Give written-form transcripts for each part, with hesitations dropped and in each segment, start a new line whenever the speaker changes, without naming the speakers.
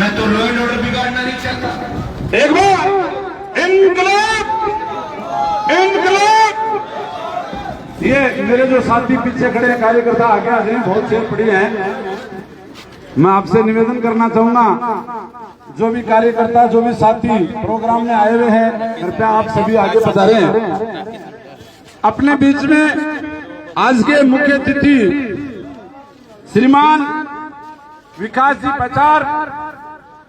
मैं तो law and order बिगाड़ना नहीं चाहता। एक बार इनकलाब इनकलाब। ये मेरे जो साथी पीछे खड़े कार्यकर्ता आगे आ जाए, बहुत चेयर पड़ी हैं। मैं आपसे निवेदन करना चाहूंगा, जो भी कार्यकर्ता जो भी साथी प्रोग्राम में आए हुए हैं, कृपया आप सभी आगे पधारें। अपने बीच में आज के मुख्य अतिथि श्रीमान विकास जी पचार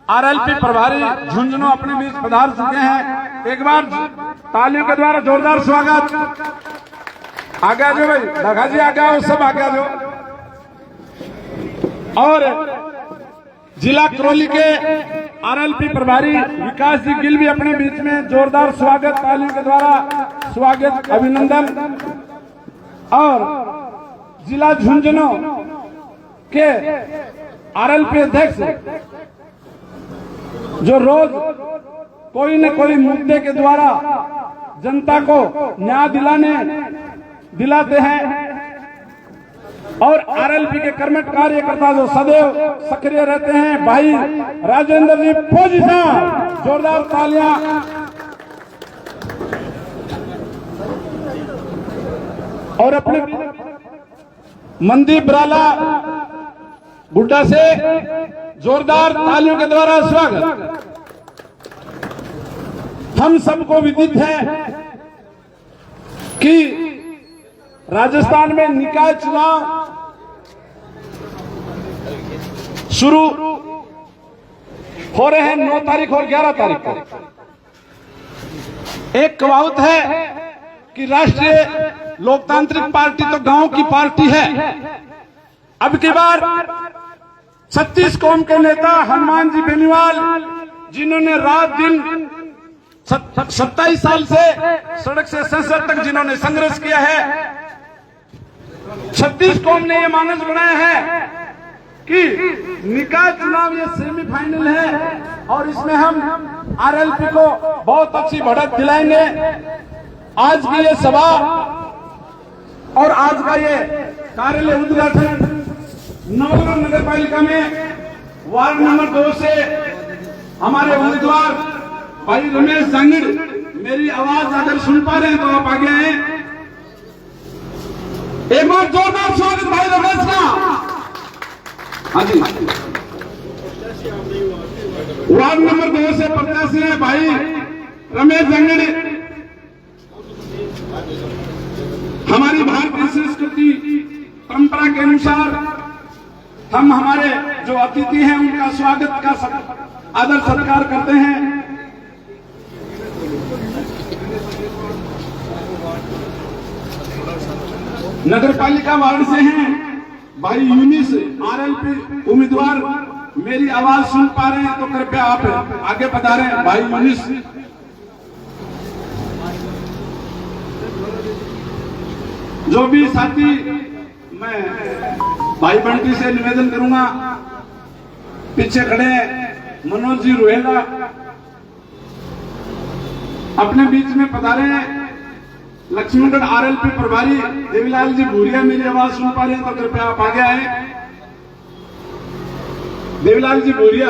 आरएलपी प्रभारी झुंझुनू अपने बीच पधार चुके हैं। एक बार तालियों के द्वारा जोरदार स्वागत। आगे आ जाओ भाई, ढगा जी आगे आओ, सब आगे आ जाओ। और जिला करौली के आरएलपी प्रभारी विकास जी गिल भी अपने बीच में जोरदार स्वागत, तालियों के द्वारा स्वागत, अभिनंदन। और जिला झुंझुनू के आरएलपी अध्यक्ष जो रोज कोई न कोई मुद्दे के द्वारा जनता को न्याय दिलाते हैं, और आरएलपी के कर्मठ कार्यकर्ता जो सदैव सक्रिय रहते हैं, भाई राजेंद्र जी फौजी साहब, जोरदार तालियां। और अपने मनदीप बराला गुड्डा से जोरदार तालियों के द्वारा स्वागत। हम सबको विदित है कि राजस्थान में निकाय चुनाव शुरू हो रहे हैं 9 तारीख और 11 तारीख को। एक कहावत है कि राष्ट्रीय लोकतांत्रिक पार्टी तो गांव की पार्टी है। अब की बार 36 कौम के नेता हनुमान जी बेनीवाल, जिन्होंने रात दिन 27 साल से सड़क से संसद तक जिन्होंने संघर्ष किया है, 36 कौम ने यह मानस बनाया है कि निकाय चुनाव ये सेमीफाइनल है और इसमें हम आरएलपी को बहुत अच्छी बढ़त दिलाएंगे। आज की ये सभा और आज का ये कार्यालय उद्घाटन नवलगढ़ नगर पालिका में वार्ड नंबर 2 से हमारे उम्मीदवार भाई रमेश जांगिड़, मेरी आवाज अगर सुन पा रहे हैं तो आप आगे आए। एक बार जोरदार स्वागत भाई रमेश का। हाँ जी, वार्ड नंबर 2 से प्रत्याशी है भाई रमेश जांगिड़। हमारी भारतीय संस्कृति परंपरा के अनुसार हम हमारे जो अतिथि हैं उनका स्वागत का आदर सत्कार करते हैं। नगर पालिका वार्ड से हैं भाई यूनिस, आरएलपी उम्मीदवार, मेरी आवाज सुन पा रहे हैं तो कृपया आप आगे पधारें भाई यूनिस। जो भी साथी, मैं भाई बंटी से निवेदन करूंगा, पीछे खड़े मनोज जी रोहेला अपने बीच में पधारे। लक्ष्मणगढ़ आरएलपी प्रभारी देवीलाल जी भूरिया मेरी आवाज सुन पा रहे हैं तो कृपया आप आगे आए। देवीलाल जी भूरिया,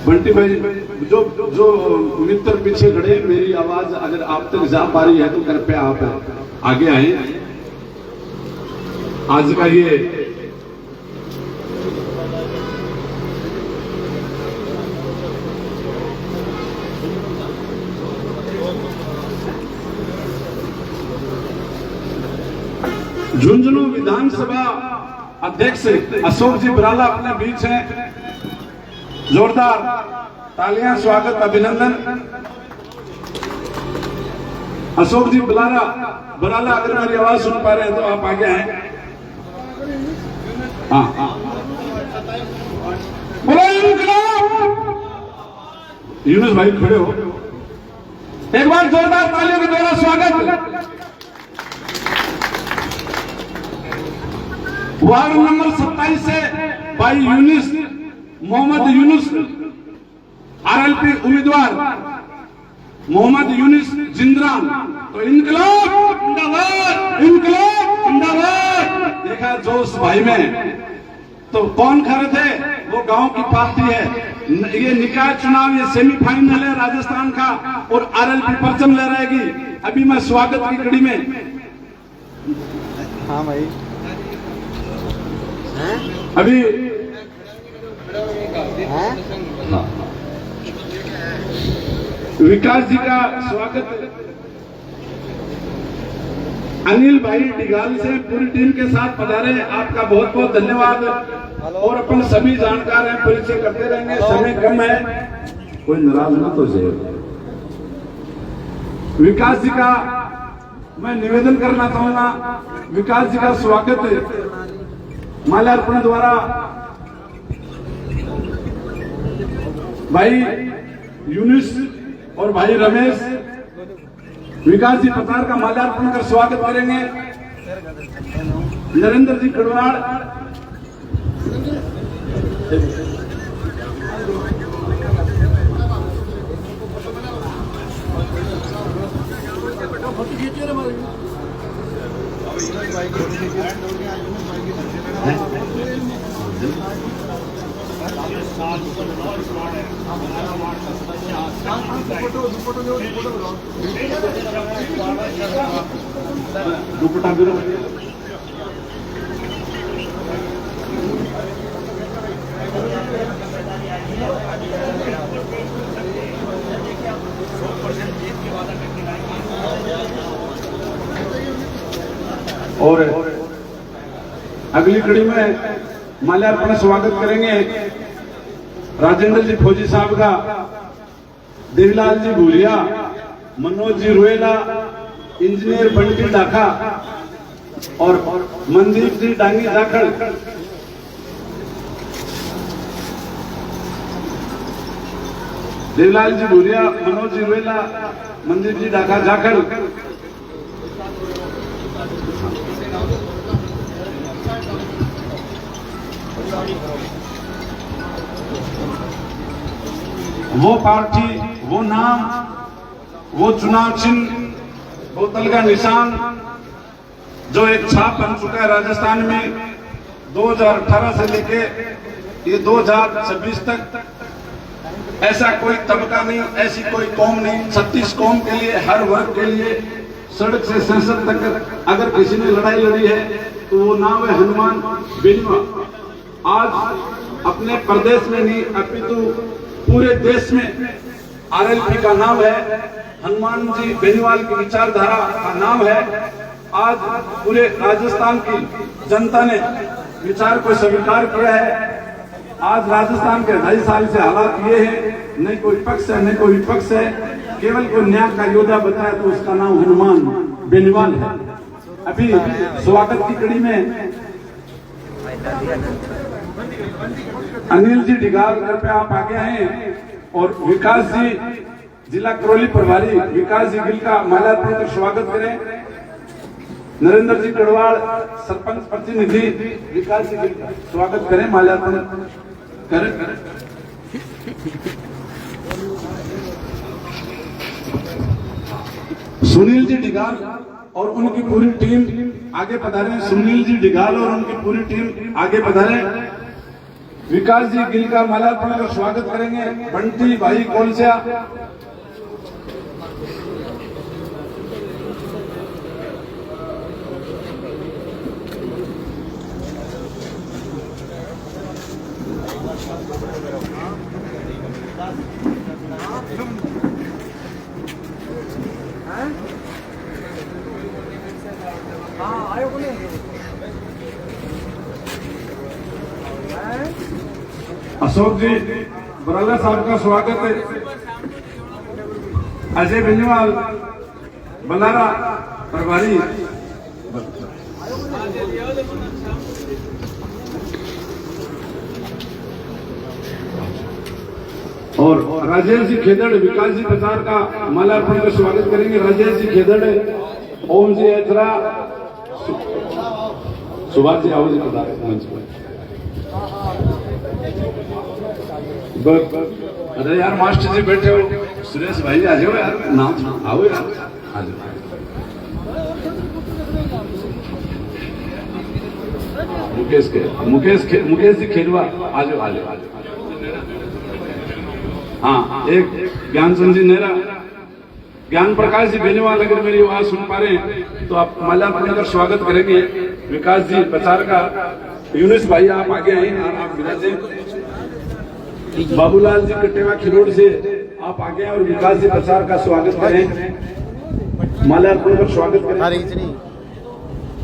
बंटी भाई, जो मित्र पीछे खड़े, मेरी आवाज अगर आप तक जा पा रही है तो कृपया आप आगे आए। आज का ये झुंझुनू विधानसभा अध्यक्ष अशोक जी बराला अपने बीच हैं। जोरदार तालियां, स्वागत, अभिनंदन। अशोक जी बराला अगर मेरी आवाज सुन पा रहे हैं तो आप आगे आए। हाँ, यूनुस भाई खड़े हो, एक बार जोरदार तालियों के द्वारा स्वागत। वार्ड नंबर 27 से भाई यूनुस, मोहम्मद यूनुस, आरएलपी उम्मीदवार मोहम्मद यूनुस जिंद्रान। तो इनकलाब जिंदाबाद, इनकलाब जिंदाबाद। देखा जोश भाई में। तो कौन खड़े थे? वो गांव की पार्टी है। ये निकाय चुनाव, ये सेमीफाइनल है राजस्थान का और आरएलपी परचम लहराएगी। अभी मैं स्वागत की कड़ी में,
हाँ भाई,
अभी विकास जी का स्वागत अनिल भाई डिगाल से पूरी टीम के साथ पधारे। आपका बहुत बहुत धन्यवाद। और अपन सभी जानकार हैं, परिचय करते रहेंगे, समय कम है, कोई नाराज ना तो जाए। विकास जी का मैं निवेदन करना चाहूंगा। विकास जी का स्वागत माल्यार्पण द्वारा भाई यूनुस और भाई रमेश, विकास जी पतार का माल्यार्पण कर स्वागत करेंगे। नरेंद्र जी कड़वाड़, दुपट्टा भी और अगली कड़ी में माल्यार्पण स्वागत करेंगे राजेंद्र जी फौजी साहब का, देवीलाल जी भूरिया, मनोज जी रुएला, इंजीनियर बंटी डाखा और मनदीप जी डांगी जाखड़। देवीलाल जी भूरिया, मनोज जी रुएला, मनदीप जी डाखा जाखड़। वो पार्टी, वो नाम, वो चुनाव चिन्ह, बोतल का निशान जो एक छाप बन चुका है राजस्थान में 2018 से लेके ये 2026 तक। ऐसा कोई तबका नहीं, ऐसी कोई कौम नहीं, 36 कौम के लिए, हर वर्ग के लिए, सड़क से संसद तक अगर किसी ने लड़ाई लड़ी है तो वो नाम है हनुमान बेनीवाल। आज अपने प्रदेश में नहीं अपितु पूरे देश में आरएलपी का नाम है, हनुमान जी बेनीवाल की विचारधारा का नाम है। आज पूरे राजस्थान की जनता ने विचार को स्वीकार किया है। आज राजस्थान के 2.5 साल से हालात ये है, नहीं कोई पक्ष है नहीं कोई विपक्ष है, केवल कोई न्याय का योद्धा बताया तो उसका नाम हनुमान बेनीवाल है। अभी स्वागत की कड़ी में अनिल जी डिगाल घर पे आप आगे हैं और विकास जी जिला करौली प्रभारी विकास जी गिल का माल्यार्पण कर स्वागत करें। नरेंद्र जी गढ़वाल सरपंच प्रतिनिधि विकास जी गिल का स्वागत करें, माल्यार्पण करें। सुनील जी डिगाल और उनकी पूरी टीम आगे पधारे। सुनील जी डिगाल और उनकी पूरी टीम आगे पधारे। विकास जी गिल का माल्यार्पण कर स्वागत करेंगे। बंटी भाई कोलसिया, अशोक जी बराला साहब का स्वागत है। अजय बेनीवाल बलारा प्रभारी, और राजेश जी खेदड़ विकास जी प्रचार का माल्यार्पण का स्वागत करेंगे। राजेश जी खेदड़, ओम जी एथरा, सुभाष जी आओ जी मंच पर। अरे यार मास्टर जी बैठे हो, सुरेश भाई आ जाओ यार, नाम आओ यार, आ जाओ। मुकेश जी खेलवा आ जाओ, आ जाओ। हाँ, एक ज्ञानचंद जी नेहरा, ज्ञान प्रकाश जी बेनीवाल अगर मेरी आवाज सुन पा रहे हैं तो आप माल्यार्पण कर स्वागत करेंगे। विकास जी प्रचार का, यूनिस भाई आप आगे आए, आप विराजे। बाबूलाल जी कटेवा खिरोड़ से आप आगे और विकास जी प्रचार का स्वागत करें, माल्यार्पण कर स्वागत करें।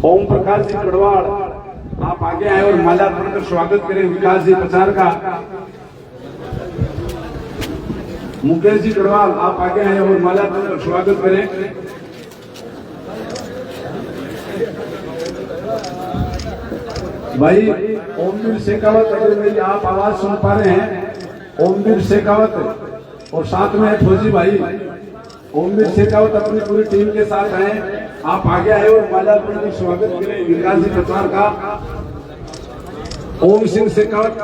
ओम प्रकाश जी कड़वाड़ आप आगे आए और माल्यार्पण कर स्वागत करें विकास जी प्रचार का। मुकेश जी कड़वाल आप आगे आए और माल्यार्पण कर स्वागत करें। भाई ओमवीर शेखावत, अगर मेरी आप आवाज सुन पा रहे हैं, ओमवीर शेखावत और साथ में फौजी भाई ओमवीर शेखावत अपनी पूरी टीम के साथ आए, आप आगे आए और माल्यार्पण कर स्वागत करें विकास जी प्रचार का। ओम सिंह शेखावत,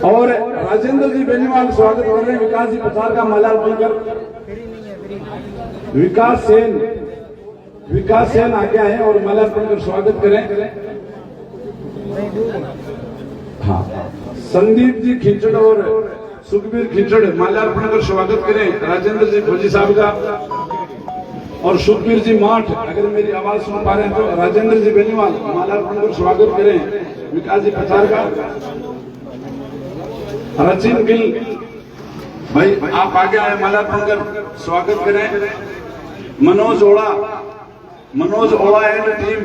और राजेंद्र जी बेनीवाल स्वागत कर रहे हैं विकास जी प्रचार का माल्यार्पण कर। विकास सेन आगे आए और माल्यार्पण कर स्वागत करें। हाँ, संदीप जी खिचड़ और सुखबीर खिचड़ माल्यार्पण कर स्वागत करें राजेंद्र जी फौजी साहब का, और सुखबीर जी माठ, अगर मेरी आवाज सुन पा रहे हैं तो राजेंद्र जी बेनीवाल माल्यार्पण कर स्वागत करें विकास जी पचार का। रचिन गिल भाई आप आगे आए, माल्यार्पण कर स्वागत करें। मनोज ओड़ा एंड टीम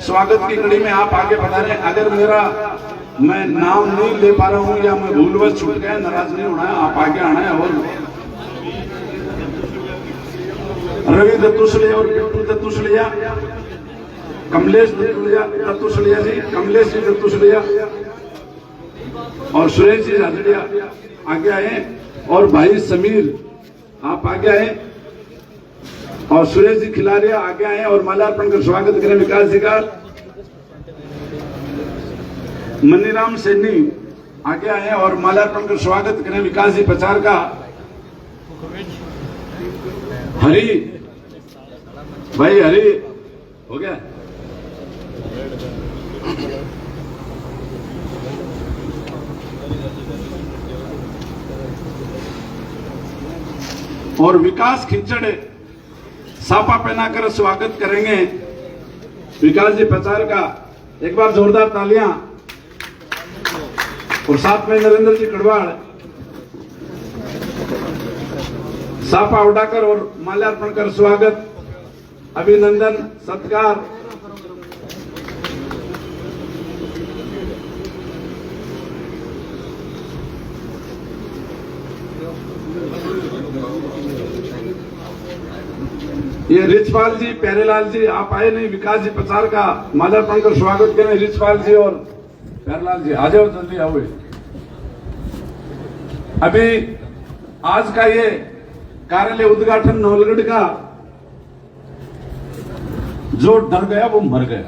स्वागत की कड़ी में आप आगे बढ़ा रहे हैं। अगर मेरा मैं नाम नहीं ले पा रहा हूं या मैं भूलवश छूट गया, नाराज नहीं होना है, आप आगे आना है। और रवि दत्तुसलिया और बिट्टू दत्तुसलिया, कमलेश दत्तुसलिया जी, कमलेश जी दत्तुसलिया और सुरेश जी झाझड़िया आगे आए, और भाई समीर आप आगे आए, और सुरेश जी खिलारिया आगे आए और माल्यार्पण कर स्वागत करें विकास जी का। मनीराम सैनी आगे आए और माल्यार्पण कर स्वागत करें विकास जी पचार का। हरी भाई हरी हो गया। और विकास खिचड़ सापा पहनाकर स्वागत करेंगे विकास जी पचार का। एक बार जोरदार तालियां। और साथ में नरेंद्र जी कड़वाड़ सापा उड़ाकर और माल्यार्पण कर स्वागत, अभिनंदन सत्कार। ये रिचपाल जी प्यारेलाल जी आप आए नहीं, विकास जी पचार का माल्यार्पण कर स्वागत करें रिचपाल जी और प्यारेलाल जी। आ जाओ जल्दी आओ। अभी आज का ये कार्यालय उद्घाटन नवलगढ़ का, जो डर गया वो मर गया।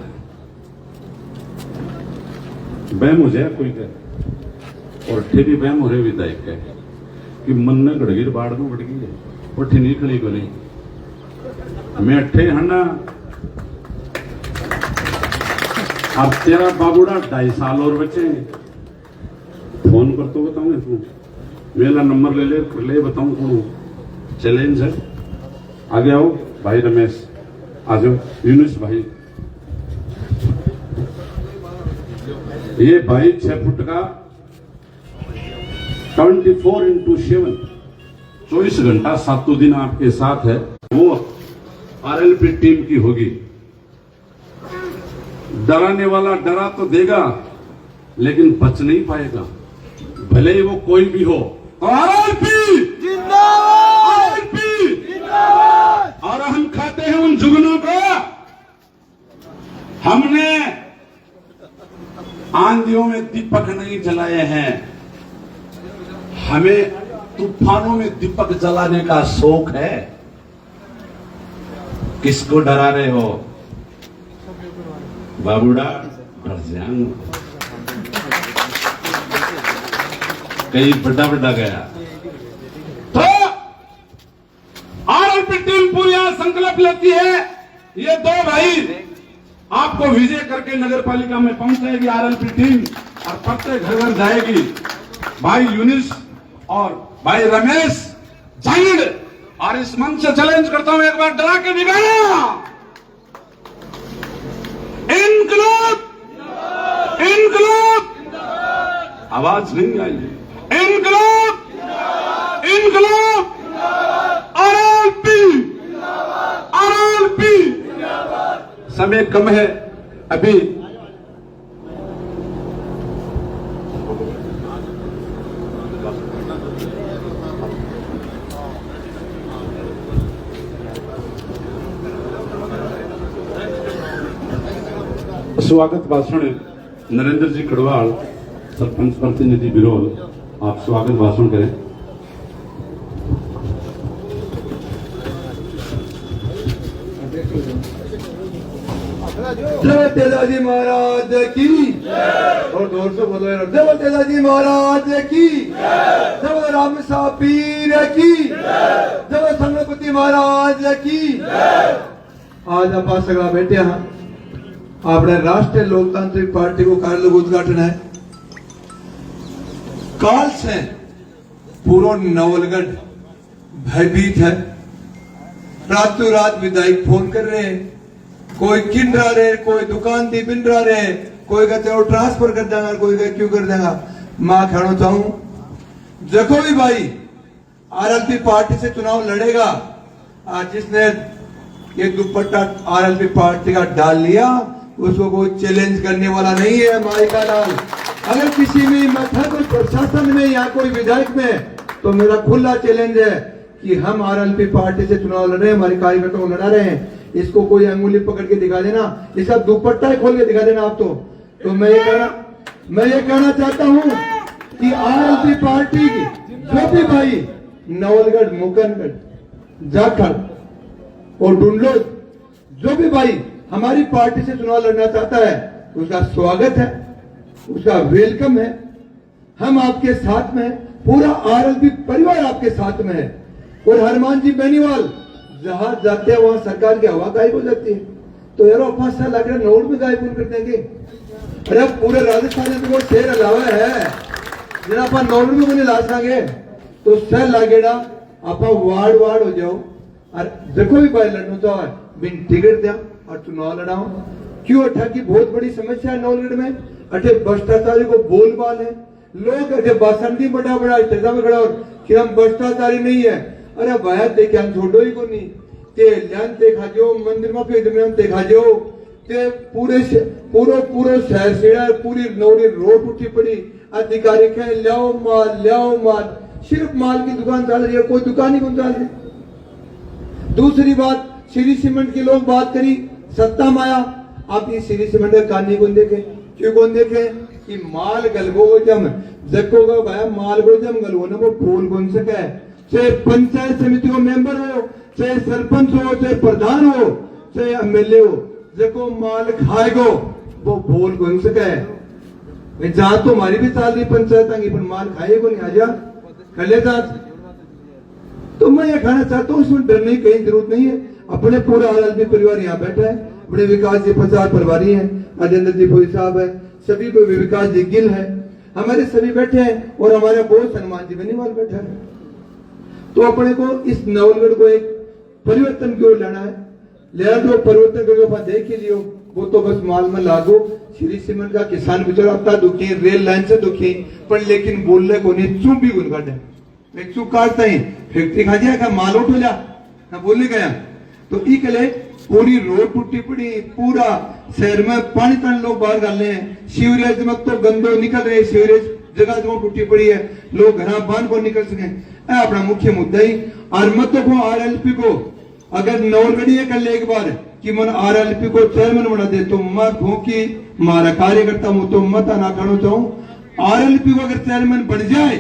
बहम हो जाए कोई कह, और अठे भी बहम हो रहे विधायक कह कि मन ने गड़गिर बाढ़ में बढ़ गई है, वो ठिनी खड़ी को नहीं। मैं अठे हना अब तेरा बाबूड़ा 2.5 साल और बचे, फोन कर तो बताऊंगा तू, मेरा नंबर ले बताऊं कौन चैलेंज है। आगे आओ भाई रमेश, आ जाओ यूनुस भाई। ये भाई 6 फुट का 24x7 24 घंटा 7 दिन आपके साथ है। वो आरएलपी टीम की होगी। डराने वाला डरा तो देगा लेकिन बच नहीं पाएगा, भले ही वो कोई भी हो। आरएलपी जिंदाबाद, आरएलपी जिंदाबाद। और हम खाते हैं उन जुगनों को। हमने आंधियों में दीपक नहीं जलाए हैं, हमें तूफानों में दीपक जलाने का शौक है। किसको डरा रहे हो बाबूड़ा? डर जाऊंगा कहीं बड़ा गया तो। आरएलपी टीम पूरी संकल्प लेती है, ये 2 भाई आपको विजय करके नगर पालिका में पहुंचाएगी आरएलपी टीम, और प्रत्येक घर घर जाएगी। भाई यूनिस और भाई रमेश जांगड़, और इस मंच से चैलेंज करता हूं, एक बार डरा के दिखाना। इनकलाब, इनकलाब, आवाज नहीं आई। इनकलाब, इनकलाब, आरएलपी, आरएलपी। समय कम है अभी। स्वागत भाषण नरेंद्र जी कड़वाल, सरपंच प्रतिनिधि बिरोल, आप स्वागत भाषण करें।
जय तेजाजी महाराज की, और जोर से बोलो यार, जय तेजाजी महाराज की, जय राम साहब पीर की, जय संगपति महाराज की। आज आप सगड़ा बैठे हाँ, अपने राष्ट्रीय लोकतांत्रिक पार्टी को कार्यालय उद्घाटन है। काल से पूरा नवलगढ़ भयभीत है। रातों रात विधायक फोन कर रहे हैं, कोई किन रहा रहे, कोई दुकान दी बिन रहा रहे, कोई कहते हैं ट्रांसफर कर देगा, कोई कहते क्यों कर देगा। मैं कहना चाहूं देखो भी भाई, आरएलपी पार्टी से चुनाव लड़ेगा, आज जिसने ये दुपट्टा आरएलपी पार्टी का डाल लिया उसको कोई चैलेंज करने वाला नहीं है। माई का लाल अगर किसी में मत है कोई प्रशासन में या कोई विधायक में, तो मेरा खुला चैलेंज है कि हम आरएलपी पार्टी से चुनाव लड़ रहे हैं, हमारे कार्यकर्ताओं को लड़ा रहे हैं। इसको कोई अंगुली पकड़ के दिखा देना, इसका दुपट्टा खोल के दिखा देना आप तो मैं ये कहना चाहता हूं कि आरएलपी पार्टी की जो भी भाई नवलगढ़, मुकनगढ़, जाखड़ और डुंडलोज जो भी भाई हमारी पार्टी से चुनाव लड़ना चाहता है उसका स्वागत है, उसका वेलकम है। हम आपके साथ में हैं, पूरा आरएलपी परिवार आपके साथ में है। और हनुमान जी बेनीवाल जहां जाते हैं वहां सरकार की हवा गायब हो जाती है, तो यारो 5 साल लग रहा नोट में गायब कर देंगे। अरे पूरे राजस्थान में तो शेर अलावा है जरा अपन नोट में नहीं ला सकेंगे तो सर लागेड़ा आप वार्ड हो जाओ। और देखो भी भाई लड़ना तो बिन टिकट दिया और चुनाव लड़ाओ क्यों। अठा की बहुत बड़ी समस्या है नवलगढ़ में, अठे भ्रष्टाचारी को बोलबाल है, लोग अठे बासंदी बड़ा स्टेजा में खड़ा और कि हम भ्रष्टाचारी नहीं है। अरे भाई देखे हम छोड़ो ही को नहीं ते ल्यान देखा जो मंदिर में पे दरमियान देखा जो ते पूरे शहर से पूरी नौड़ी रोड उठी पड़ी, अधिकारी कहे लाओ माल, सिर्फ माल की दुकान चल रही है, कोई दुकान ही कौन चल रही। दूसरी बात श्री सीमेंट की लोग बात करी, सत्ता माया आप ये श्री सीमेंट का कहानी कौन देखे, क्यों कौन देखे कि माल गलगो जम जको का भाई माल को जम गलगो ना वो फूल कौन सके, चाहे पंचायत समिति को मेंबर हो, चाहे सरपंच हो, चाहे प्रधान हो, चाहे एमएलए हो, जको माल खाएगो वो बोल कौन सके। जहां तो हमारी भी चाल रही पंचायत आएंगी पर माल खाएगो नहीं, आजा खले जात। तो मैं ये कहना चाहता हूँ उसमें डरने की कहीं जरूरत नहीं है। अपने पूरा आरएलपी परिवार यहाँ बैठा है, बड़े विकास जी प्रचार प्रभारी हैं, राजेंद्र जी फौजी साहब है, सभी को विकास जी गिल है, हमारे सभी बैठे हैं और हमारे बहुत हनुमान जी बेनीवाल बैठा है। तो अपने को इस नवलगढ़ को एक परिवर्तन की ओर लाना है, तो परिवर्तन करके आप देख ही लियो, वो तो बस माल में लागो। श्री सीमेंट का किसान बेचारा अपना दुखी, रेल लाइन से दुखी, पर लेकिन बोलने को नहीं चुप भी गुन काटे, एक चुप काटता ही फैक्ट्री खा दिया क्या माल उठ जा ना बोलने गया। तो इकले पूरी रोड टूटी पड़ी, पूरा शहर में पानी तन लोग बाहर डाल रहे हैं, सीवरेज में तो गंदो निकल रहे, सीवरेज जगह जगह टूटी पड़ी है, लोग घर बांध को निकल सके। अपना मुख्य मुद्दा ही और मत को आरएलपी को अगर नवलगढ़ ये कर ले एक बार कि मन आरएलपी को चेयरमैन बना दे तो मैं कहूं कि हमारा कार्यकर्ता हूं तो मत ना कहना चाहूं। आरएलपी को अगर चेयरमैन बन जाए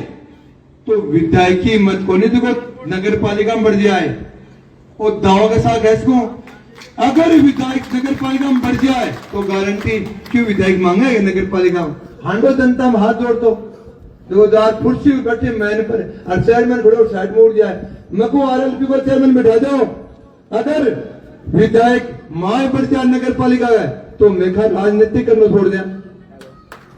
तो विधायकी मत को नहीं देखो नगर पालिका में बढ़ जाए और दावा के साथ गैस को अगर विधायक नगर पालिका में बढ़ जाए तो गारंटी क्यों विधायक मांगेगा नगर पालिका में। हांडो जनता में हाथ जोड़ तो 2000 बैठे मैन पर और चेयरमैन खड़े और साइड में उड़ जाए, मको आरएलपी को चेयरमैन बैठा जाओ। अगर विधायक माए बढ़ जाए नगर पालिका है तो मेखा राजनीति करना छोड़ दिया।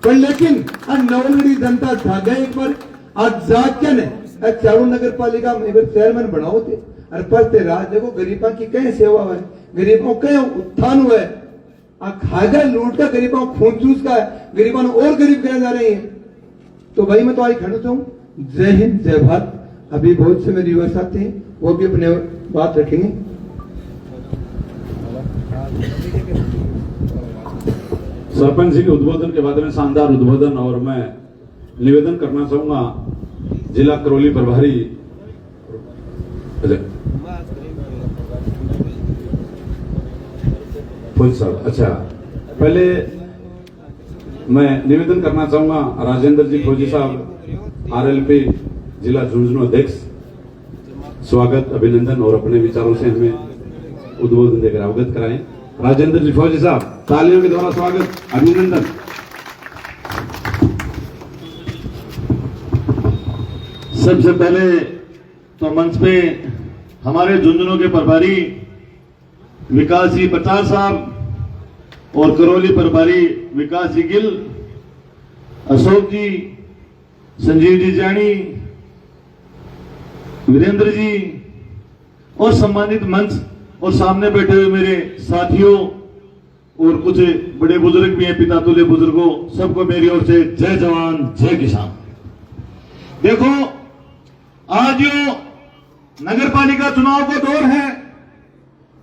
पर लेकिन नवलगढ़ी जनता जागे एक बार आज जाके ने चारों नगर पालिका में चेयरमैन बनाओ थे और पढ़ते राज देखो गरीबों की कहीं सेवा है, गरीबों कहीं उत्थान हुआ है, खाएगा लूट का गरीबों खून चूस का है, गरीबों और गरीब करे जा रहे हैं। तो भाई मैं तो आई खड़ा चाहूं, जय हिंद जय भारत। अभी बहुत से मेरे युवा साथी हैं वो भी अपने बात रखेंगे।
सरपंच जी के उद्बोधन के बाद में शानदार उद्बोधन और मैं निवेदन करना चाहूंगा जिला करौली प्रभारी फौजी साहब। अच्छा, पहले मैं निवेदन करना चाहूंगा राजेंद्र जी फौजी साहब आरएलपी जिला झुंझुनू अध्यक्ष, स्वागत अभिनंदन और अपने विचारों से हमें उद्बोधन देकर अवगत कराएं। राजेंद्र जी फौजी साहब तालियों के द्वारा स्वागत अभिनंदन।
सबसे पहले तो मंच पे हमारे झुंझुनू के प्रभारी विकास जी बचार साहब और करौली प्रभारी विकास जी गिल, अशोक जी, संजीव जी जानी, वीरेंद्र जी और सम्मानित मंच और सामने बैठे हुए मेरे साथियों और कुछ बड़े बुजुर्ग भी हैं, पिता तुल्य बुजुर्गों, सबको मेरी ओर से जय जवान जय किसान। देखो, आज जो नगर पालिका चुनाव का दौर है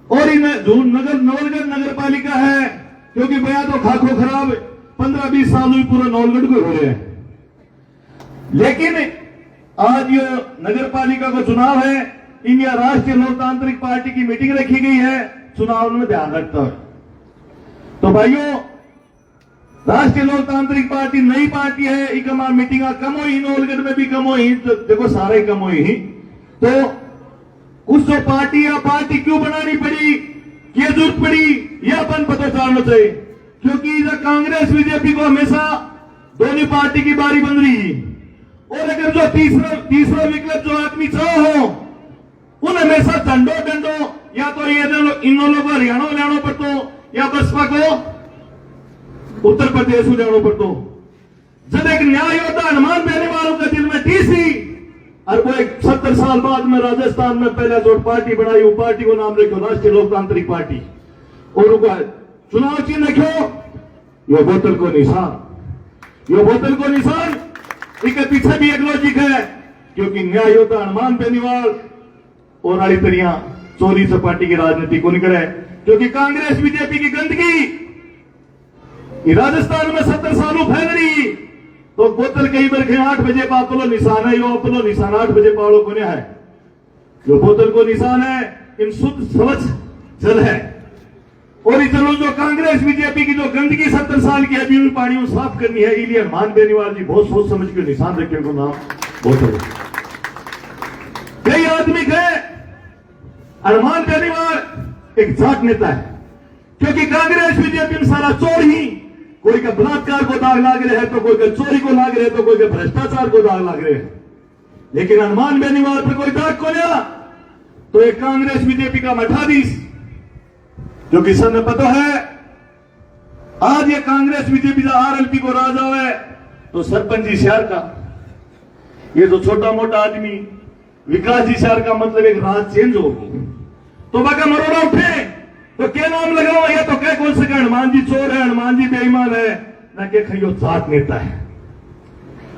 और इन नवलगढ़ नगर पालिका है, क्योंकि बया तो खाको खराब 15-20 साल में पूरा नवलगढ़ को हो रहे हैं, लेकिन आज ये नगर पालिका का चुनाव है, इंडिया राष्ट्रीय लोकतांत्रिक पार्टी की मीटिंग रखी गई है चुनाव में ध्यान रखता है। तो भाइयों, राष्ट्रीय लोकतांत्रिक पार्टी नई पार्टी है, इकमा मीटिंग कम हुई, नवलगढ़ में भी कम हुई, तो देखो सारे कम हुई ही, तो कुछ तो पार्टी या पार्टी क्यों बनानी पड़ी, क्या जरूरत पड़ी, यह अपन पता चलना चाहिए, क्योंकि इधर कांग्रेस बीजेपी को हमेशा दोनों पार्टी की बारी बन रही है, और अगर जो तीसरा विकल्प जो आदमी चाहो उन हमेशा डंडो या तो ये इन लोगों को हरियाणा लेना पड़तो या बसपा को उत्तर प्रदेश को लेना पड़तो। जब एक न्याय योद्धा हनुमान बेनीवाल का दिल में टीसी और वो एक 70 साल बाद में राजस्थान में पहले जो पार्टी बनाई, वो पार्टी को नाम रखो राष्ट्रीय लोकतांत्रिक पार्टी, और उनको चुनाव चिन्ह रखो यो बोतल को निशान, यो बोतल को निशान। इसके पीछे भी एक लॉजिक है, क्योंकि न्याय योद्धा हनुमान बेनीवाल और आड़ी तरिया चोरी से पार्टी की राजनीति को निकले, क्योंकि कांग्रेस बीजेपी की गंदगी राजस्थान में 70 सालों फैल रही, तो बोतल कई बार 8 बजे पापलो निशान है, यो अपनो निशान 8 बजे पाड़ो को है, जो बोतल को निशान है इन शुद्ध स्वच्छ जल है, और इस जल जो कांग्रेस बीजेपी की जो गंदगी 70 साल की अभी उन पानियों साफ करनी है, इसलिए हनुमान बेनीवाल जी बहुत सोच समझ के निशान रखे उनको नाम बोतल। कई आदमी गए, हनुमान बेनीवाल एक जाट नेता है, क्योंकि कांग्रेस बीजेपी में सारा चोर ही, कोई का बलात्कार को दाग लाग रहे हैं, तो कोई का चोरी को लाग रहे हैं, तो कोई का भ्रष्टाचार को दाग लाग रहे हैं, लेकिन हनुमान बेनीवाल पर कोई दाग को लिया तो एक कांग्रेस बीजेपी का मठाधीश, जो कि सब में पता है आज ये कांग्रेस बीजेपी का आरएलपी को राजा है, तो सरपंच जी शहर का ये जो छोटा मोटा आदमी विकास जी शहर का, मतलब एक राज चेंज होगी, तो बाका मरोड़ा उठे तो क्या नाम लगाओ, या तो क्या कौन सके हनुमान जी चोर है, हनुमान जी बेईमान है, ना के खइयो जाट नेता है।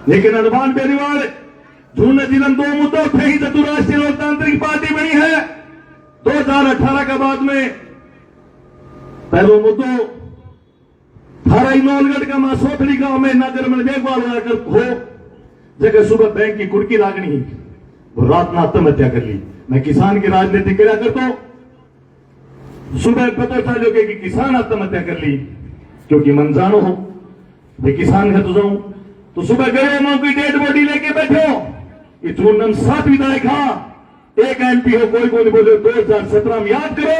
लेकिन हनुमान बेनीवाल झूने जिलन 2 मुद्दों उठे ही जब राष्ट्रीय लोकतांत्रिक पार्टी बनी है 2018 के बाद में। पहलो मुद्दों 18 नौलगढ़ का मां सोथड़ी गांव में नगर में देखभाल लगाकर हो जगह सुबह बैंक की कुर्की लागनी, वो रात में आत्महत्या कर ली। मैं किसान की राजनीति क्या करता हूं, सुबह पता चलो कि किसान आत्महत्या कर ली, क्योंकि मन जानो हो भाई किसान है तो जाऊं, तो सुबह गए मां की डेड बॉडी लेके बैठे हो, ये चूर्णम 7 विधायक एक एमपी हो, कोई को नहीं बोले। 2017 में याद करो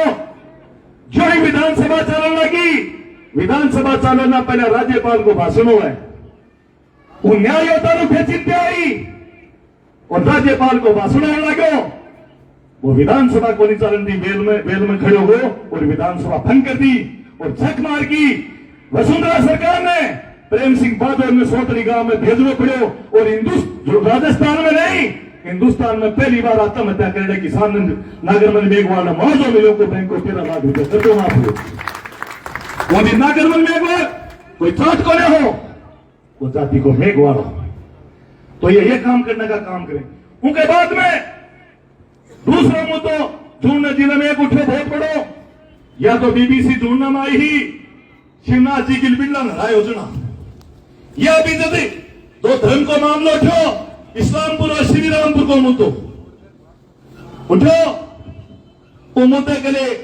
जो ही विधानसभा चलन लगी, विधानसभा चलना पहले राज्यपाल को भाषण हुआ है, वो न्याय योद्धा चिंता आई और राज्यपाल को भाषण होने लगे, वो विधानसभा को नहीं चलन दी, बेल में खड़े हो और विधानसभा भंग कर दी और झक मार की। वसुंधरा सरकार ने प्रेम सिंह बादल ने सोतरी गांव में भेजने पड़े और जो राजस्थान में नहीं हिंदुस्तान में पहली बार आत्महत्या करने किसान नागर मन मेघवाल मौजों मिलों को बैंक को 13 लाख रुपए कर दो माफ हो। वो भी नागर मन मेघवाल कोई जात को न हो, वो जाति को मेघवाल हो, तो ये काम करने का काम करें। उनके बाद में दूसरा मुद्दा झूंड जिले में एक उठे बहुत बड़ो, या तो बीबीसी ढूंढना में आई ही शिवनाथ जी की बिल्ला लड़ाई योजना, यह अभी जल्दी दो धर्म को मामला उठो, इस्लामपुर और श्री रामपुर को मुद्दो उठो, वो मुद्दे के लिए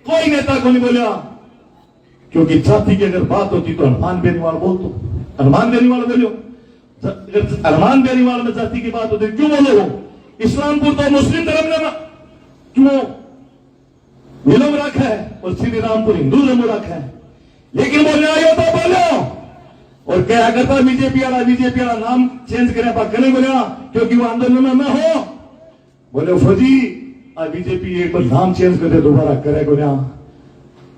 कोई नेता को नहीं बोला, क्योंकि जाति की अगर बात होती तो हनुमान बेनीवाल बोलतो, हनुमान बेनीवाल बोलो, हनुमान बेनीवाल में जाति की बात होती क्यों बोलो हो? इस्लामपुर तो मुस्लिम धर्म ने क्यों विलम्ब रखा है और श्री रामपुर हिंदू धर्म रखा है, लेकिन वो न्याय तो बोलो और क्या करता बीजेपी वाला नाम चेंज करे करे बोला, क्योंकि वो आंदोलन में मैं हो बोले फौजी बीजेपी एक बार नाम चेंज कर दे दोबारा करे बोला।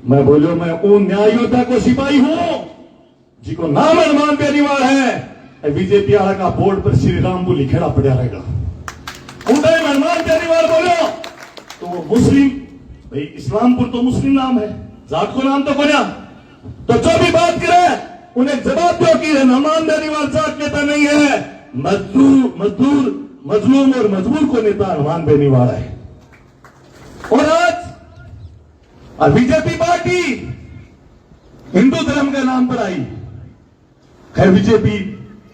मैं बोलो मैं उन न्याय योद्धा को सिपाही हूं जिको नाम हनुमान बेनीवाल है, बीजेपी वाला का बोर्ड पर श्री राम को लिखेड़ा पड़ा रहेगा। उनका हनुमान बेनीवाल बोलो तो वो मुस्लिम, भाई इस्लामपुर तो मुस्लिम नाम है, जाट को नाम तो कोया, तो जो भी बात करे उन्हें जवाब दो कि हनुमान बेनीवाल जाट नेता नहीं है, मजदूर मजलूम और मजबूर को नेता हनुमान बेनीवाल है। और आज बीजेपी पार्टी हिंदू धर्म के नाम पर आई। खैर बीजेपी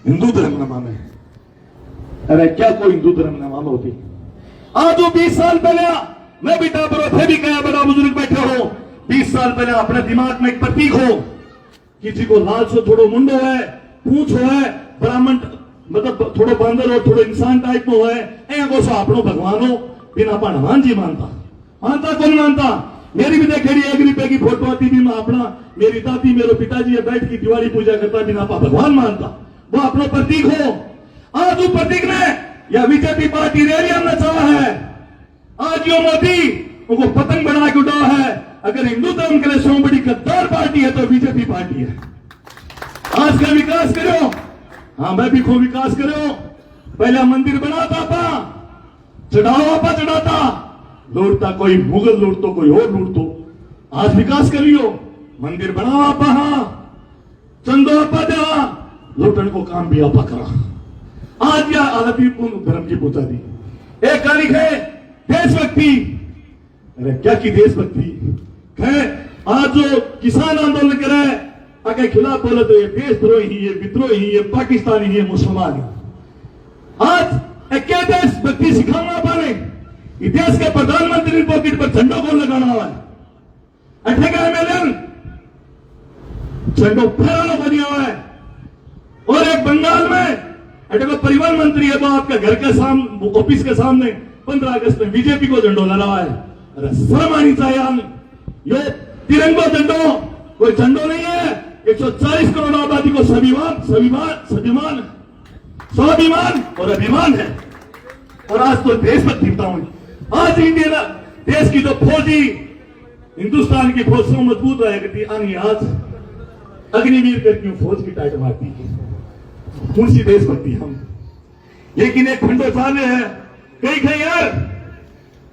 हिंदू धर्म न माने, अरे क्या कोई हिंदू धर्म न मानो होती। आज वो 20 साल पहले मैं भी टापर थे भी कहा बड़ा बुजुर्ग बैठे हो, 20 साल पहले अपने दिमाग में एक प्रतीक हो, किसी को लाल सो थोड़ो मुंडो है, पूछ हो है, ब्राह्मण मतलब थोड़ो बंदर हो, थोड़ो इंसान टाइप में हो है, ऐको सो आपनो भगवान हो, बिना पा हनुमान जी मानता कौन मानता। मेरी भी देखेड़ी 1 रुपए की फोटो आती थी, मैं अपना मेरी दादी मेरे पिताजी बैठ की दिवाली पूजा करता, बिना पा भगवान मानता, वो अपना प्रतीक हो। आज वो प्रतीक ने या बीजेपी पार्टी रैलियां में चाहा है, आज यो मोदी उनको पतंग बना के उड़ा है। अगर हिंदू धर्म के लिए सौ बड़ी गद्दार पार्टी है तो बीजेपी पार्टी है। आज का विकास करो, हाँ मैं भी खूब विकास करो। पहला मंदिर बनाता पा चढ़ावा पा चढ़ाता, लूटता कोई मुगल लूट तो कोई और लूट तो, आज विकास करियो, मंदिर बनावा पा, चंदो आपा दे, लूटन को काम भी आपा करा। आज या आलती धर्म की पूजा दी एक तारीख है देशभक्ति, अरे क्या की देशभक्ति है। आज जो किसान आंदोलन करे आगे खिलाफ बोले तो ये देशद्रोही, ये विद्रोही, ये पाकिस्तानी, ये मुसलमान है। आज क्या देशभक्ति सिखाना पाने, देश के प्रधानमंत्री पॉकेट पर झंडों को लगाना हुआ है, अठेगा एमएलए झंडो फहराना बनिया हुआ है। और एक बंगाल में अटको परिवहन मंत्री है, वो आपके घर के सामने ऑफिस के सामने 15 अगस्त में बीजेपी को झंडो लगा हुआ है। अरे शर्म आनी चाहिए, ये तिरंगा झंडो कोई झंडो नहीं है। 140 करोड़ आबादी को स्वाभिमान और अभिमान है। और आज तो देशभक्ति बताऊं, आज इंडियन देश की जो फौजी हिंदुस्तान की फौज से मजबूत रहा करती, आज अग्निवीर करके फौज की टाइट मारती है, कौन सी देशभक्ति हम। लेकिन एक खंडो साले है कहीं यार,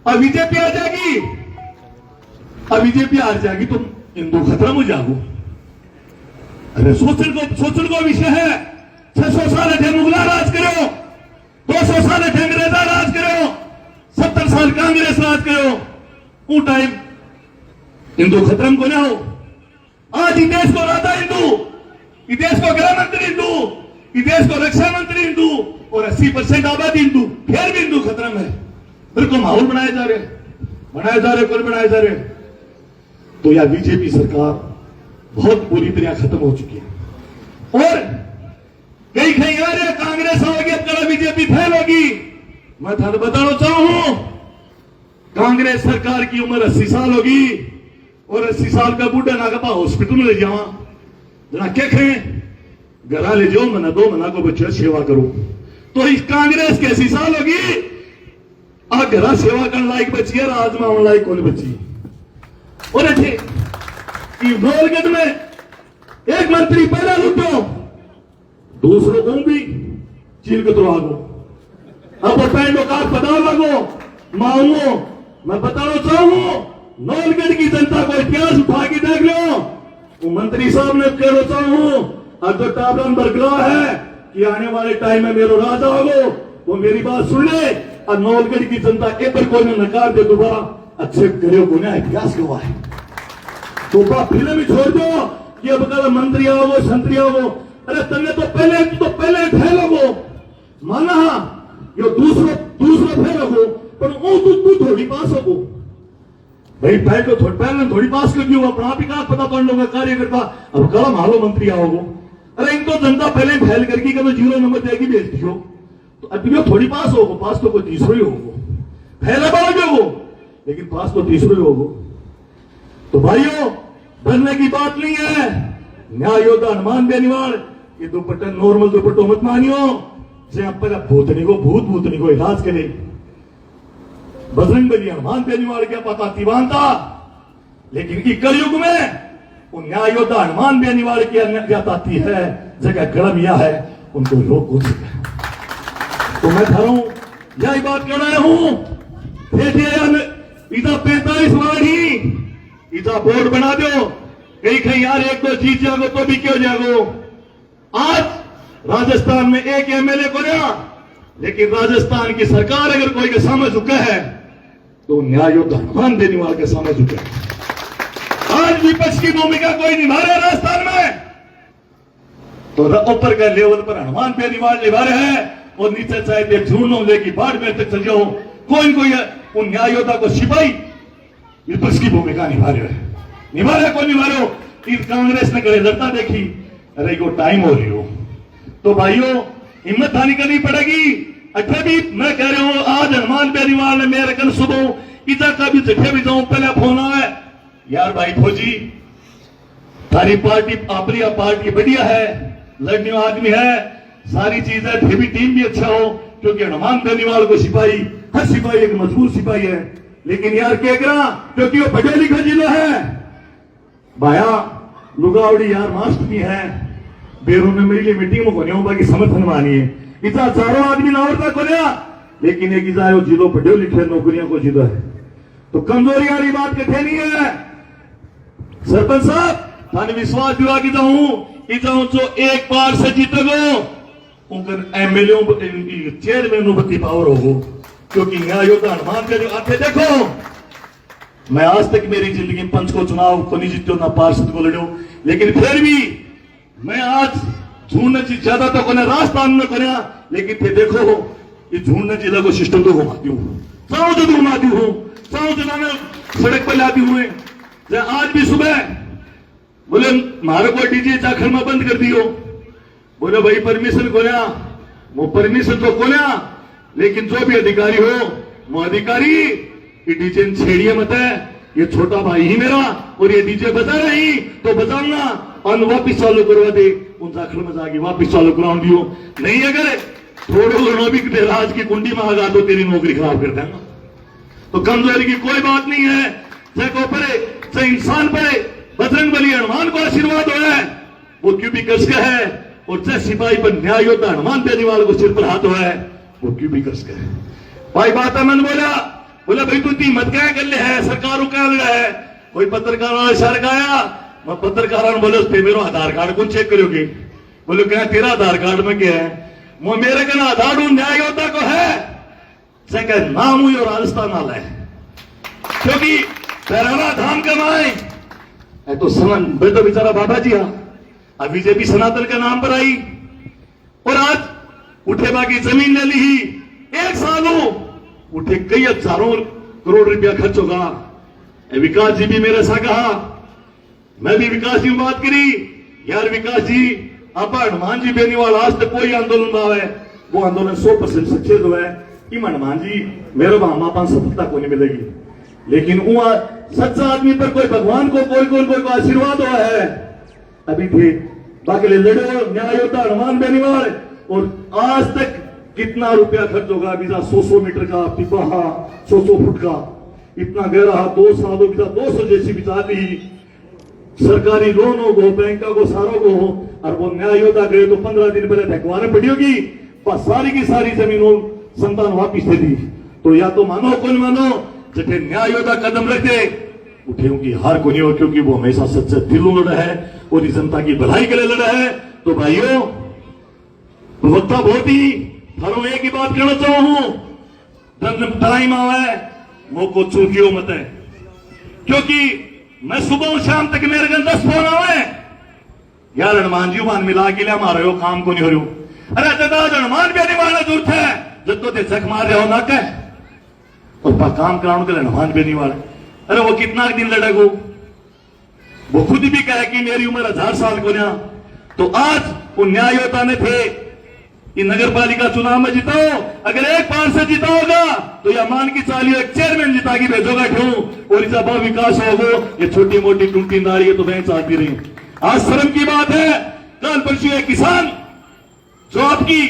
अब बीजेपी आ जाएगी, अब बीजेपी आ जाएगी तो हिंदू खतरा हो जागो। अरे सोचन को विषय है। 600 साल थे मुगला राज करो, 200 साल थे अंग्रेजा राज करो, 70 साल कांग्रेस राज करो, वो टाइम हिंदू खतरम को ना हो। आज ही देश को राजा हिंदू, इस देश को गृह मंत्री हिंदू, इस देश को रक्षा मंत्री हिंदू और 80% आबादी हिंदू, फिर भी हिंदू खतरा में फिर को माहौल बनाए जा रहे कौन बनाए जा रहे। तो यह बीजेपी सरकार बहुत बुरी तरह खत्म हो चुकी है। और कहीं आ रहे कांग्रेस होगी, अब बीजेपी फेल होगी। मैं थाने बताना चाहूं, कांग्रेस सरकार की उम्र 80 साल होगी और 80 साल का बूढ़ा नागपा हॉस्पिटल में ले जावा जना क्या कहें, घरा ले जाओ, मना 2 महीना को बच्चे सेवा करो। तो इस कांग्रेस के 80 साल होगी, आ घरा सेवा करने लायक बची है, आजमावन लायक कौन बची। और अच्छे नौलगढ़ में एक मंत्री पहला लूटो, दूसरों को भी चील के तो आगो, अब वो पैंडो का पता लगो मांगो। मैं बताना चाहूं, नौलगढ़ की जनता को इतिहास उठा के देख लो। वो मंत्री साहब ने कहना चाहूं, अब तो टाबरन बरकरार है कि आने वाले टाइम में मेरा राजा होगो, वो मेरी बात सुन ले। और नौलगढ़ की जनता एक पर कोई नकार दे दोबारा अच्छे करो को ना इतिहास गवा है। तो फिल्म ही छोड़ दो कि अब कल मंत्री आओ संतरी आओ। अरे तने तो पहले फैलोगो माना यो दूसरो फैलोगो, पर वो तू थोड़ी पास होगो भाई, पहले थोड़ी पास कर दियो, अपना भी कहा पता कर लोगे कार्यकर्ता, अब कल मालो मंत्री आओगो। अरे इनको जनता पहले फैल करके कभी 0 नंबर देगी भेजती हो, तो अब थोड़ी पास होगो, पास तो कोई तीसरो ही होगो, फैला बढ़ोगे हो लेकिन पास तो तीसरो ही होगो। तो भाइयों डरने की बात नहीं है। न्याय योद्धा हनुमान बेनीवाल ये दुपट्टा नॉर्मल दुपट्टो मत मानियो, भूतनी को इलाज करे। बजरंग बली हनुमान बेनीवाल क्या पता दीवान था, लेकिन की कलयुग में वो न्याय योद्धा हनुमान बेनीवाल की अज्ञात आती है, जगह गड़म यह है उनको रोक हो सके। तो मैं थारू यही बात कर रहा हूं, इधर 45 वार्ड ही इधर बोर्ड बना दो, कहीं यार एक दो जीत जागो तो भी क्यों जागो। आज राजस्थान में एक एमएलए को रहा, लेकिन राजस्थान की सरकार अगर कोई के सामने झुका है तो न्याय योद्धा हनुमान बेनीवाल के सामने झुका है। आज विपक्ष की भूमिका कोई निभा रहा है राजस्थान में, तो ऊपर का लेवल पर हनुमान बेनीवाल निभा रहे हैं, और नीचे चाहे देख झूठों लेकी बाढ़ में तक चल जाओ, कोई कोई उन न्याय योद्धा को सिपाही विपक्ष की भूमिका निभा रहे हैं। निभा रहे को निभा रहे हो, कांग्रेस ने करे लड़ता देखी, अरे को टाइम हो रही हो तो भाइयों हिम्मत हानि करनी पड़ेगी। अठे भी मैं कह रहा हूं, आज हनुमान बेनीवाल ने मेरे कल सुबह इधर का भी जठे भी जाऊं, पहले फोन आए यार भाई फौजी तारी पार्टी अपनी पार्टी बढ़िया है, लड़ने आदमी है, सारी चीज है, फिर भी टीम भी अच्छा हो, क्योंकि हनुमान बेनीवाल को सिपाही, हर सिपाही एक मजबूत सिपाही है। लेकिन यार क्या करा, क्योंकि वो पढ़े लिखे जिला है भाया लुगावड़ी यार मास्टर भी है, बेरों में मेरी मीटिंग में कोने बाकी समर्थन मानिए इतना चारों आदमी नावरता कोने, लेकिन एक इजायो जिलो पढ़े लिखे नौकरियों को जिला है, तो कमजोरी वाली बात कथे नहीं है। सरपंच साहब थाने विश्वास दिला की जाऊं जो एक बार से जीतोगो उनका एमएलए चेयरमैन बत्ती पावर होगो, क्योंकि न्याय योद्धा हनुमान के आते देखो मैं आज तक मेरी जिंदगी में पंच को चुनाव को नहीं जीतो ना पार्षद को लड़ो, लेकिन फिर भी मैं आज झूठने चीज ज्यादा तो कोने राजस्थान में कोने, लेकिन फिर देखो ये झूठने जिला को सिस्टम तो घुमाती हूँ, चाहूं तो घुमाती हूँ, चाहूं तो मैं सड़क पर लाती हुए। आज भी सुबह बोले मारे को डीजे जाखड़ में बंद कर दियो, बोले भाई परमिशन कोन्या, वो परमिशन तो कोन्या, लेकिन जो भी अधिकारी हो वो अधिकारी ये डीजे छेड़िए मत है, ये छोटा भाई ही मेरा, और ये डीजे बजा रही तो बजाऊंगा और वापिस चालू करवा दे, उन जाखड़ में जाके वापिस चालू करा दियो, नहीं अगर थोड़े भी राज की कुंडी में आगा तो तेरी नौकरी खराब कर देंगे। तो कमजोरी की कोई बात नहीं है, चाहे को परे चाहे इंसान परे, बजरंग बली हनुमान को आशीर्वाद हो है वो क्यों भी कस का है, और चाहे सिपाही पर न्याय योद्धा हनुमान बेनीवाल को सिर पर हाथ हो है वो क्यों भी कस का है। भाई बात है, मैंने बोला भाई तू ती मत क्या कर ले है, सरकार क्या लड़ा है, कोई पत्रकार इशारा गाया, मैं पत्रकार बोले मेरे आधार कार्ड को चेक करोगे, बोले क्या तेरा आधार कार्ड में क्या है, वो मेरे कहना आधार न्याय योद्धा को है, चाहे नाम हुई और राजस्थान वाला है, क्योंकि पैराना धाम कमाए है तो समन तो बेचारा बाबा जी अब बीजेपी सनातन का नाम पर आई, और आज उठे बाकी जमीन ले ली, एक साल हो उठे कई हजारों करोड़ रुपया खर्च होगा। विकास जी भी मेरे साथ कहा, मैं भी विकास जी बात करी, यार विकास जी आप हनुमान जी बेनीवाल आज तक कोई आंदोलन हुआ है, वो आंदोलन 100% सक्सेस हुआ है कि हनुमान जी मेरे वहां पास सफलता को नहीं मिलेगी, लेकिन वहां सच्चा आदमी पर कोई भगवान को कोई आशीर्वाद हुआ है अभी थे, बाकी लड़ो न्याय योद्धा हनुमान बेनीवाल, और आज तक कितना रुपया खर्च होगा, अभी 100 मीटर का पिपा 100 फुट का इतना गहरा 2 सालों की 200 जैसी बिता दी, सरकारी लोनों को बैंकों को सारों को, और वो न्याय योद्धा गए तो 15 दिन पहले धकवाने पड़ी होगी, बस सारी की सारी जमीनों संतान वापिस दे दी। तो या तो मानो कौन मानो, जब न्याय योद्धा कदम रखते उठे उनकी हार को नहीं हो, क्योंकि वो हमेशा सच्चे दिलों लड़ा है और इस जनता की भलाई के लिए लड़ा है। तो भाइयों वक्ता बहुत ही थारों एक ही बात कहना चाहूं, जब टाइम आवे वो को चूकियो मत है, क्योंकि मैं सुबह और शाम तक मेरे घर 10 फोन आवे, यार हनुमान जी मान मिला के लिए मारो हो काम को नहीं हो रही, अरे दादा हनुमान बेनीवाल जरूरत है जब तो झक मार रहे हो ना कह, और काम कराने के लिए हनुमान बेनीवाल, अरे वो कितना दिन लड़ेगो, वो खुद भी कहे कि मेरी उम्र 1000 साल को ना, तो आज वो न्याय योद्धा ने थे कि नगर पालिका चुनाव में जिताओ, अगर एक बार से जिता होगा तो यह मान की चालियो एक चेयरमैन जिता के भेजोगा क्यों, और इस बहुत विकास होगा, ये छोटी मोटी टूटी नाड़ी है तो वह चाहती रही। आज शर्म की बात है, कल परसों एक किसान जो आपकी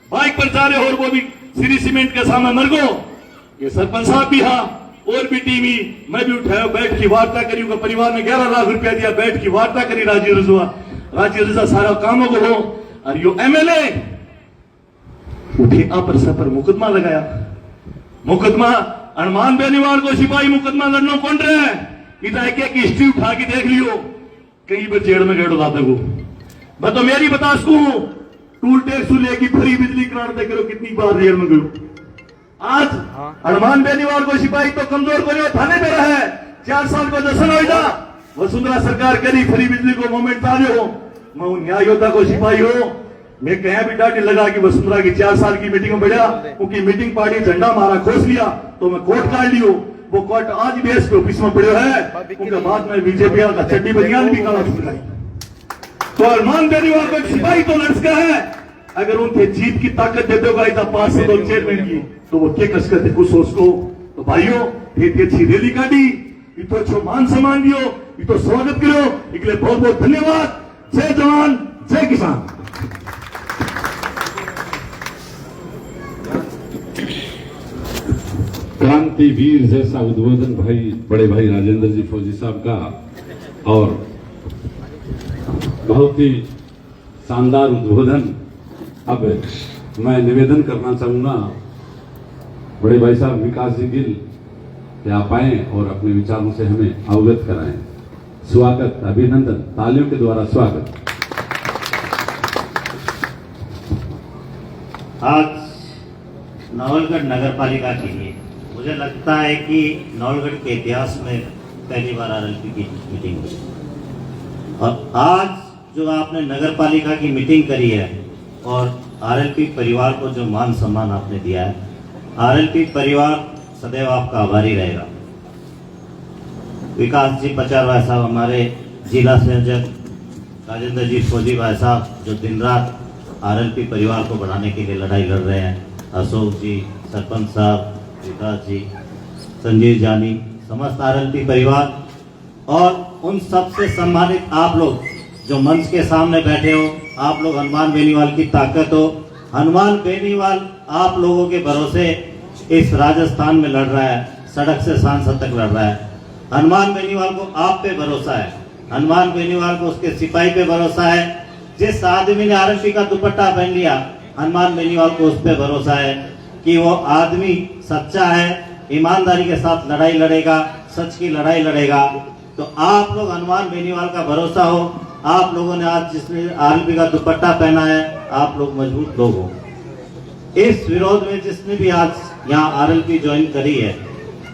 बाइक पर जा रहे हो और वो भी श्री सीमेंट के सामने मर गो, ये सरपंच साहब भी हाँ और भी टीवी मैं भी उठाया, बैठ की वार्ता करी, परिवार ने 11 लाख रुपया दिया, बैठ की वार्ता करी, राजी रजा सारा कामों को हो, और यो एमएलए उठे अपर सपर मुकदमा लगाया। मुकदमा हनुमान बेनीवाल को सिपाही मुकदमा लड़ना कौन रहे है, इधर एक एक हिस्ट्री उठा के देख लियो, कई बार जेल में गए जाते को। मैं तो मेरी बता सकूं, टूल टैक्स लेके फ्री बिजली करार दे करो, कितनी बार जेल में गयो। आज हनुमान बेनीवाल को सिपाही तो कमजोर को थाने पे रहा है, 4 साल को जश्न होगा। वसुंधरा सरकार करी फ्री बिजली को मोमेंट डाले हो, मैं न्याय योद्धा को सिपाही हो, मैं कहीं भी डाटी लगा कि वसुंधरा की 4 साल की मीटिंग में बढ़िया, उनकी मीटिंग पार्टी झंडा मारा खोस लिया तो मैं कोर्ट काट लियो। वो कोर्ट आज भी एसपी ऑफिस में पड़े है, उनके बाद में बीजेपी का चड्डी बनियान भी काला छुट गई। तो हनुमान बेनीवाल को सिपाही तो लड़का है, अगर उनके जीत की ताकत दे दोगा इतना 5 से 2 चेयरमैन की, तो वो क्या कस करते कुछ सोच को। तो भाइयों ये अच्छी रैली काटी, इतो अच्छो मान सम्मान दियो, इतो स्वागत करो, इसलिए बहुत बहुत धन्यवाद। जय जवान जय किसान।
क्रांतिवीर जैसा उद्बोधन भाई बड़े भाई राजेंद्र जी फौजी साहब का, और बहुत ही शानदार उद्बोधन। अब मैं निवेदन करना चाहूंगा बड़े भाई साहब विकास जी गिल कि आप आए और अपने विचारों से हमें अवगत कराएं। स्वागत, अभिनंदन, तालियों के द्वारा स्वागत।
आज नवलगढ़ नगर पालिका के लिए मुझे लगता है कि नवलगढ़ के इतिहास में पहली बार आरएलपी की मीटिंग हुई, और आज जो आपने नगर पालिका की मीटिंग करी है और आरएलपी परिवार को जो मान सम्मान आपने दिया है, आरएलपी परिवार सदैव आपका आभारी रहेगा। विकास जी पचार भाई साहब, हमारे जिला संयोजक राजेंद्र जी फौजी भाई साहब, जो दिन रात आरएलपी परिवार को बढ़ाने के लिए लड़ाई लड़ रहे हैं, अशोक जी, सरपंच साहब, विकास जी, संजीव जानी, समस्त आरएलपी परिवार, और उन सबसे सम्मानित आप लोग जो मंच के सामने बैठे हो, आप लोग हनुमान बेनीवाल की ताकत हो। हनुमान बेनीवाल आप लोगों के भरोसे इस राजस्थान में लड़ रहा है, सड़क से सांसद तक लड़ रहा है। हनुमान बेनीवाल को आप पे भरोसा है, हनुमान बेनीवाल को उसके सिपाही पे भरोसा है। जिस आदमी ने आरएलपी का दुपट्टा पहन लिया, हनुमान बेनीवाल को उस पे भरोसा है कि वो आदमी सच्चा है, ईमानदारी के साथ लड़ाई लड़ेगा, सच की लड़ाई लड़ेगा। तो आप लोग हनुमान बेनीवाल का भरोसा हो। आप लोगों ने आज जिसने आरएलपी का दुपट्टा पहना है, आप लोग मजबूत लोग हो। इस विरोध में जिसने भी आज यहाँ आरएलपी ज्वाइन करी है,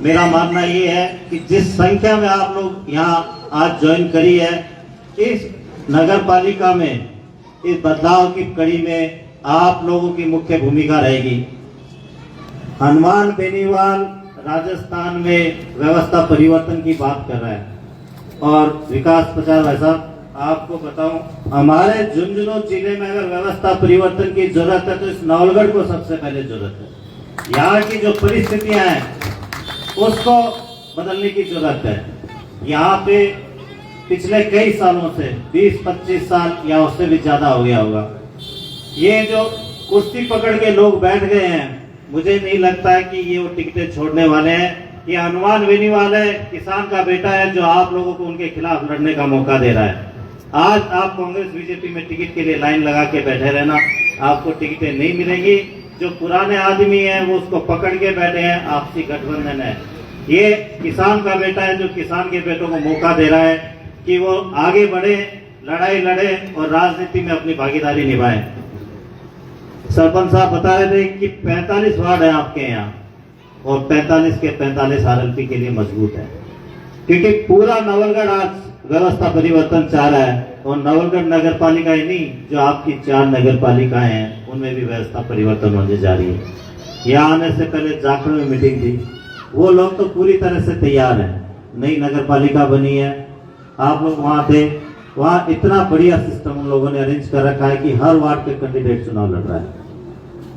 मेरा मानना ये है कि जिस संख्या में आप लोग यहाँ आज ज्वाइन करी है, इस नगर पालिका में इस बदलाव की कड़ी में आप लोगों की मुख्य भूमिका रहेगी। हनुमान बेनीवाल राजस्थान में व्यवस्था परिवर्तन की बात कर रहा है, और विकास पचार भाई साहब आपको बताऊं, हमारे झुंझुनू जिले में अगर व्यवस्था परिवर्तन की जरूरत है तो इस नवलगढ़ को सबसे पहले जरूरत है। यहाँ की जो परिस्थितियां हैं उसको बदलने की जरूरत है। यहाँ पे पिछले कई सालों से 20-25 साल या उससे भी ज्यादा हो गया होगा, ये जो कुश्ती पकड़ के लोग बैठ गए हैं, मुझे नहीं लगता है कि ये वो टिकटें छोड़ने वाले हैं। ये हनुमान बेनीवाल है, किसान का बेटा है, जो आप लोगों को उनके खिलाफ लड़ने का मौका दे रहा है। आज आप कांग्रेस बीजेपी में टिकट के लिए लाइन लगा के बैठे रहना, आपको टिकटें नहीं मिलेंगी। जो पुराने आदमी हैं वो उसको पकड़ के बैठे हैं, आपसी गठबंधन है। ये किसान का बेटा है जो किसान के बेटों को मौका दे रहा है कि वो आगे बढ़े, लड़ाई लड़े और राजनीति में अपनी भागीदारी निभाएं। सरपंच साहब बता रहे थे कि 45 वार्ड है आपके यहाँ, और 45 के 45 आरएलपी के लिए मजबूत है, क्योंकि पूरा नवलगढ़ आज व्यवस्था परिवर्तन चाह रहा है। और नवलगढ़ नगर पालिका ही नहीं, जो आपकी 4 नगर पालिकाएं हैं उनमें भी व्यवस्था परिवर्तन होने जा रही है। यहाँ आने से पहले जाखड़ में मीटिंग थी, वो लोग तो पूरी तरह से तैयार हैं। नई नगर पालिका बनी है, आप लोग वहाँ थे, वहाँ इतना बढ़िया सिस्टम उन लोगों ने अरेंज कर रखा है कि हर वार्ड के कैंडिडेट चुनाव लड़ रहा है।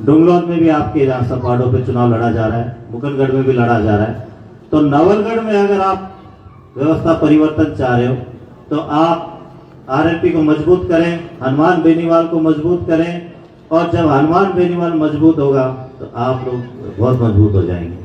डुंगरौद में भी आपके यहाँ सब वार्डों पे चुनाव लड़ा जा रहा है, मुकुंदगढ़ में भी लड़ा जा रहा है। तो नवलगढ़ में अगर आप व्यवस्था परिवर्तन चाह रहे हो तो आप आरएलपी को मजबूत करें, हनुमान बेनीवाल को मजबूत करें, और जब हनुमान बेनीवाल मजबूत होगा तो आप लोग बहुत मजबूत हो जाएंगे।